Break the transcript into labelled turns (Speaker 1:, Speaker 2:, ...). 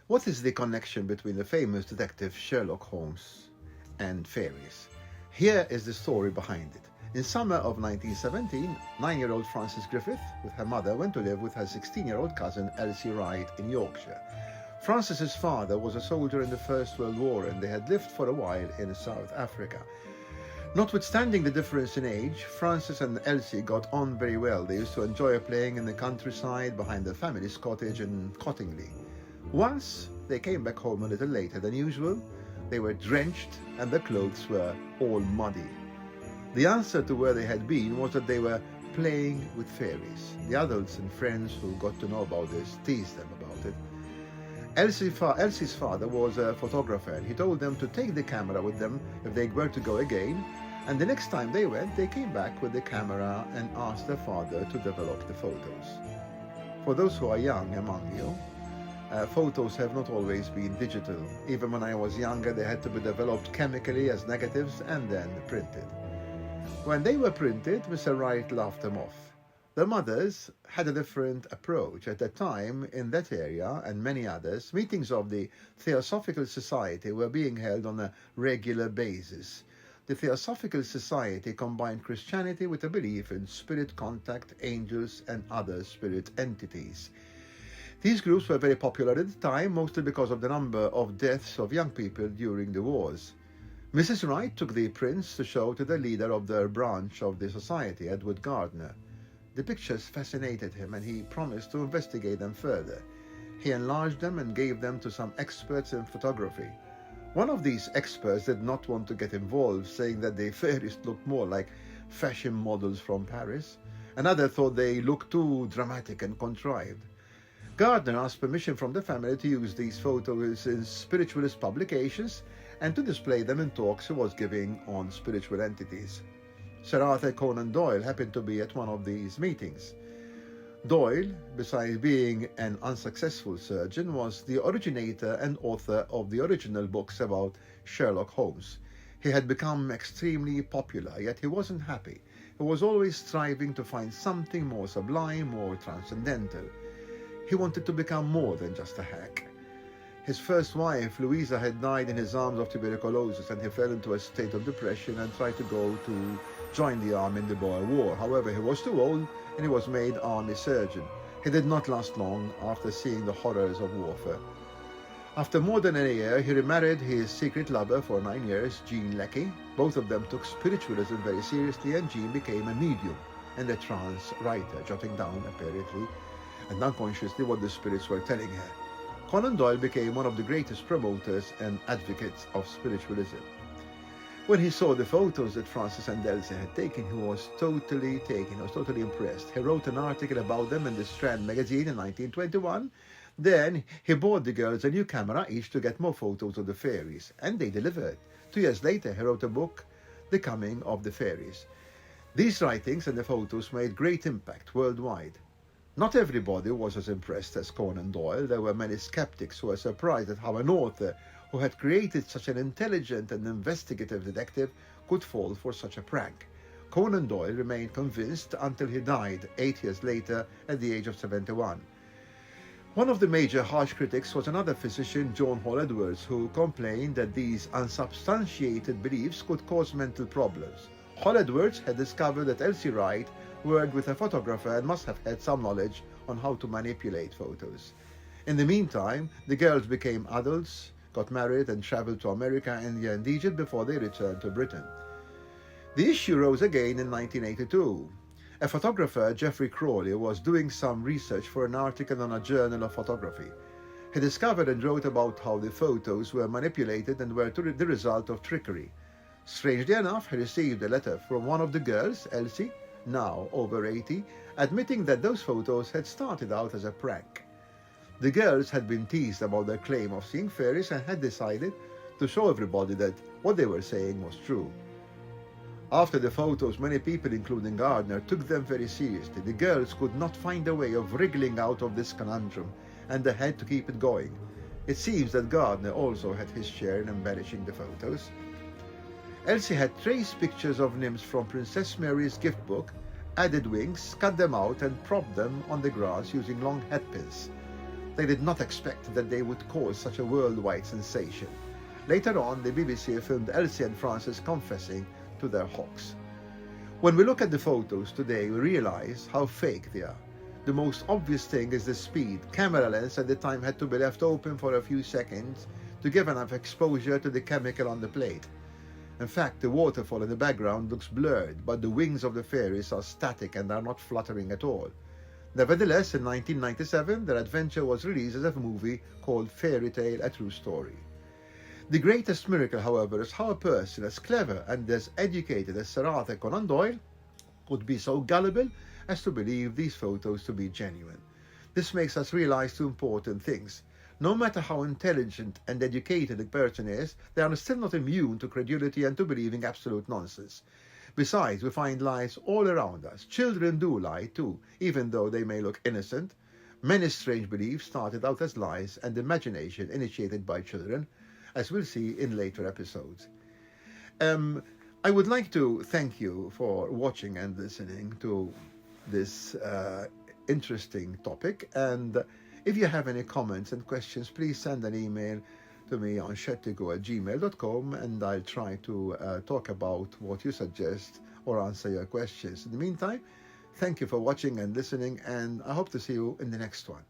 Speaker 1: What is the connection between the famous detective Sherlock Holmes and fairies? Here is the story behind it. In summer of 1917, 9-year-old Frances Griffith, with her mother, went to live with her 16-year-old cousin Elsie Wright in Yorkshire. Frances's father was a soldier in the First World War, and they had lived for a while in South Africa. Notwithstanding the difference in age, Frances and Elsie got on very well. They used to enjoy playing in the countryside behind their family's cottage in Cottingley. Once they came back home a little later than usual. They were drenched and their clothes were all muddy. The answer to where they had been was that they were playing with fairies. The adults and friends who got to know about this teased them about it. Elsie's father was a photographer, and he told them to take the camera with them if they were to go again, and the next time they went, they came back with the camera and asked their father to develop the photos. For those who are young among you, photos have not always been digital. Even when I was younger, they had to be developed chemically as negatives and then printed. When they were printed, Mr. Wright laughed them off. Their mothers had a different approach. At that time, in that area and many others, meetings of the Theosophical Society were being held on a regular basis. The Theosophical Society combined Christianity with a belief in spirit contact, angels, and other spirit entities. These groups were very popular at the time, mostly because of the number of deaths of young people during the wars. Mrs. Wright took the prints to show to the leader of their branch of the society, Edward Gardner. The pictures fascinated him, and he promised to investigate them further. He enlarged them and gave them to some experts in photography. One of these experts did not want to get involved, saying that the fairies looked more like fashion models from Paris. Another thought they looked too dramatic and contrived. Gardner asked permission from the family to use these photos in spiritualist publications and to display them in talks he was giving on spiritual entities. Sir Arthur Conan Doyle happened to be at one of these meetings. Doyle, besides being an unsuccessful surgeon, was the originator and author of the original books about Sherlock Holmes. He had become extremely popular, yet he wasn't happy. He was always striving to find something more sublime, more transcendental. He wanted to become more than just a hack. His first wife, Louisa, had died in his arms of tuberculosis, and he fell into a state of depression and tried to go to join the army in the Boer War. However, he was too old and he was made army surgeon. He did not last long after seeing the horrors of warfare. After more than a year, he remarried his secret lover for 9 years, Jean Leckie. Both of them took spiritualism very seriously, and Jean became a medium and a trance writer, jotting down, apparently and unconsciously, what the spirits were telling her. Conan Doyle became one of the greatest promoters and advocates of spiritualism. When he saw the photos that Frances and Elsie had taken, he was totally impressed. He wrote an article about them in the Strand magazine in 1921. Then he bought the girls a new camera each to get more photos of the fairies, and they delivered. 2 years later, he wrote a book, The Coming of the Fairies. These writings and the photos made great impact worldwide. Not everybody was as impressed as Conan Doyle. There were many skeptics who were surprised at how an author who had created such an intelligent and investigative detective could fall for such a prank. Conan Doyle remained convinced until he died 8 years later at the age of 71. One of the major harsh critics was another physician, John Hall Edwards, who complained that these unsubstantiated beliefs could cause mental problems. Hall Edwards had discovered that Elsie Wright worked with a photographer and must have had some knowledge on how to manipulate photos. In the meantime, the girls became adults, got married, and traveled to America, India, and Egypt before they returned to Britain. The issue rose again in 1982. A photographer, Geoffrey Crawley, was doing some research for an article on a journal of photography. He discovered and wrote about how the photos were manipulated and were the result of trickery. Strangely enough, he received a letter from one of the girls, Elsie, now over 80, admitting that those photos had started out as a prank. The girls had been teased about their claim of seeing fairies and had decided to show everybody that what they were saying was true. After the photos, many people, including Gardner, took them very seriously. The girls could not find a way of wriggling out of this conundrum, and they had to keep it going. It seems that Gardner also had his share in embellishing the photos. Elsie had traced pictures of nymphs from Princess Mary's gift book, added wings, cut them out, and propped them on the grass using long hatpins. They did not expect that they would cause such a worldwide sensation. Later on, the BBC filmed Elsie and Francis confessing to their hoax. When we look at the photos today, we realize how fake they are. The most obvious thing is the speed. Camera lens at the time had to be left open for a few seconds to give enough exposure to the chemical on the plate. In fact, the waterfall in the background looks blurred, but the wings of the fairies are static and are not fluttering at all. Nevertheless, in 1997, their adventure was released as a movie called Fairy Tale: A True Story. The greatest miracle, however, is how a person as clever and as educated as Sir Arthur Conan Doyle could be so gullible as to believe these photos to be genuine. This makes us realize two important things. No matter how intelligent and educated a person is, they are still not immune to credulity and to believing absolute nonsense. Besides, we find lies all around us. Children do lie too, even though they may look innocent. Many strange beliefs started out as lies and imagination initiated by children, as we'll see in later episodes. I would like to thank you for watching and listening to this interesting topic, and if you have any comments and questions, please send an email to me on shettigo@gmail.com, and I'll try to talk about what you suggest or answer your questions. In the meantime, thank you for watching and listening, and I hope to see you in the next one.